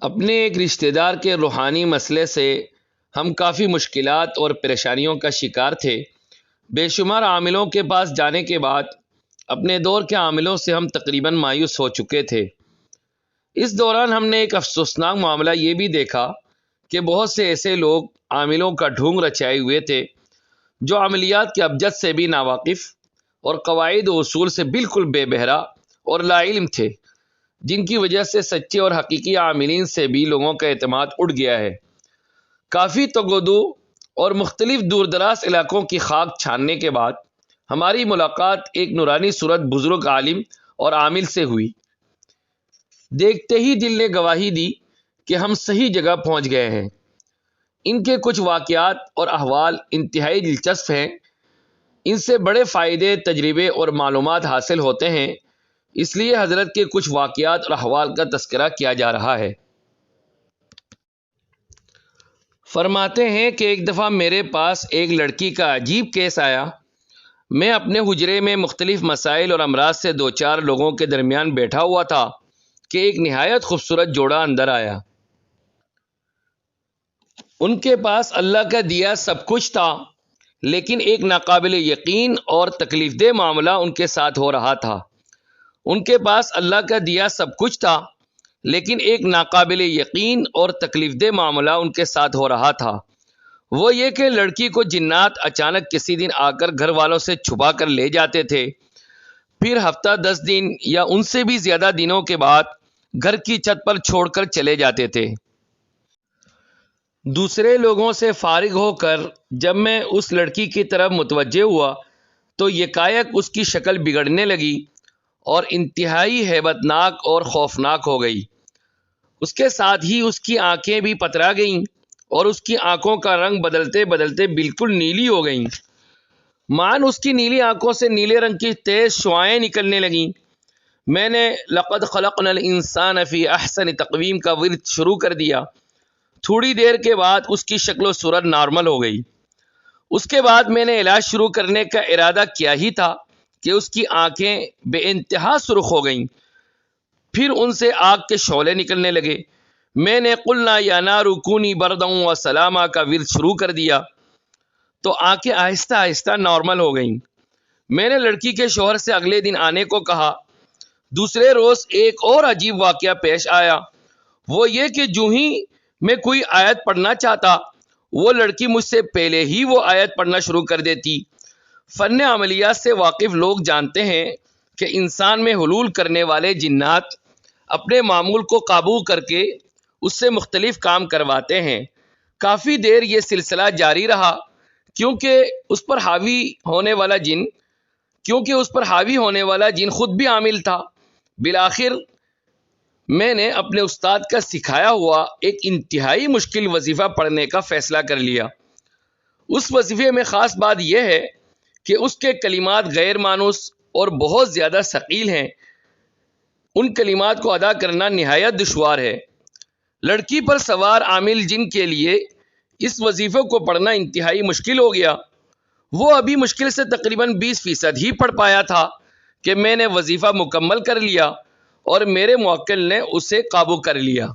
اپنے ایک رشتہ دار کے روحانی مسئلے سے ہم کافی مشکلات اور پریشانیوں کا شکار تھے۔ بے شمار عاملوں کے پاس جانے کے بعد اپنے دور کے عاملوں سے ہم تقریباً مایوس ہو چکے تھے۔ اس دوران ہم نے ایک افسوسناک معاملہ یہ بھی دیکھا کہ بہت سے ایسے لوگ عاملوں کا ڈھونگ رچائے ہوئے تھے جو عملیات کے ابجد سے بھی ناواقف اور قواعد و اصول سے بالکل بے بہرا اور لا علم تھے، جن کی وجہ سے سچے اور حقیقی عاملین سے بھی لوگوں کا اعتماد اٹھ گیا ہے۔ کافی تگودو اور مختلف دور دراز علاقوں کی خاک چھاننے کے بعد ہماری ملاقات ایک نورانی صورت بزرگ عالم اور عامل سے ہوئی۔ دیکھتے ہی دل نے گواہی دی کہ ہم صحیح جگہ پہنچ گئے ہیں۔ ان کے کچھ واقعات اور احوال انتہائی دلچسپ ہیں۔ ان سے بڑے فائدے، تجربے اور معلومات حاصل ہوتے ہیں، اس لیے حضرت کے کچھ واقعات اور احوال کا تذکرہ کیا جا رہا ہے۔ فرماتے ہیں کہ ایک دفعہ میرے پاس ایک لڑکی کا عجیب کیس آیا۔ میں اپنے حجرے میں مختلف مسائل اور امراض سے دو چار لوگوں کے درمیان بیٹھا ہوا تھا کہ ایک نہایت خوبصورت جوڑا اندر آیا۔ ان کے پاس اللہ کا دیا سب کچھ تھا، لیکن ایک ناقابل یقین اور تکلیف دہ معاملہ ان کے ساتھ ہو رہا تھا۔ ان کے پاس اللہ کا دیا سب کچھ تھا، لیکن ایک ناقابل یقین اور تکلیف دہ معاملہ ان کے ساتھ ہو رہا تھا۔ وہ یہ کہ لڑکی کو جنات اچانک کسی دن آ کر گھر والوں سے چھپا کر لے جاتے تھے، پھر ہفتہ 10 دن یا ان سے بھی زیادہ دنوں کے بعد گھر کی چھت پر چھوڑ کر چلے جاتے تھے۔ دوسرے لوگوں سے فارغ ہو کر جب میں اس لڑکی کی طرف متوجہ ہوا تو یکایک اس کی شکل بگڑنے لگی اور انتہائی ہیبت ناک اور خوفناک ہو گئی۔ اس کے ساتھ ہی اس کی آنکھیں بھی پترا گئیں اور اس کی آنکھوں کا رنگ بدلتے بدلتے بالکل نیلی ہو گئیں۔ مان اس کی نیلی آنکھوں سے نیلے رنگ کی تیز شعاعیں نکلنے لگیں۔ میں نے لقد خلقنا الانسان فی احسن تقویم کا ورد شروع کر دیا۔ تھوڑی دیر کے بعد اس کی شکل و صورت نارمل ہو گئی۔ اس کے بعد میں نے علاج شروع کرنے کا ارادہ کیا ہی تھا کہ اس کی آنکھیں بے انتہا سرخ ہو گئیں، پھر ان سے آگ کے شعلے نکلنے لگے۔ میں نے قلنا یا نار کونی بردا و سلاما کا ورد شروع کر دیا تو آنکھیں آہستہ آہستہ نارمل ہو گئیں۔ میں نے لڑکی کے شوہر سے اگلے دن آنے کو کہا۔ دوسرے روز ایک اور عجیب واقعہ پیش آیا، وہ یہ کہ جو ہی میں کوئی آیت پڑھنا چاہتا وہ لڑکی مجھ سے پہلے ہی وہ آیت پڑھنا شروع کر دیتی۔ فن عملیات سے واقف لوگ جانتے ہیں کہ انسان میں حلول کرنے والے جنات اپنے معمول کو قابو کر کے اس سے مختلف کام کرواتے ہیں۔ کافی دیر یہ سلسلہ جاری رہا کیونکہ اس پر حاوی ہونے والا جن خود بھی عامل تھا۔ بالآخر میں نے اپنے استاد کا سکھایا ہوا ایک انتہائی مشکل وظیفہ پڑھنے کا فیصلہ کر لیا۔ اس وظیفے میں خاص بات یہ ہے کہ اس کے کلمات غیر مانوس اور بہت زیادہ ثقیل ہیں۔ ان کلمات کو ادا کرنا نہایت دشوار ہے۔ لڑکی پر سوار عامل جن کے لیے اس وظیفے کو پڑھنا انتہائی مشکل ہو گیا، وہ ابھی مشکل سے تقریباً 20% ہی پڑھ پایا تھا کہ میں نے وظیفہ مکمل کر لیا اور میرے موکل نے اسے قابو کر لیا۔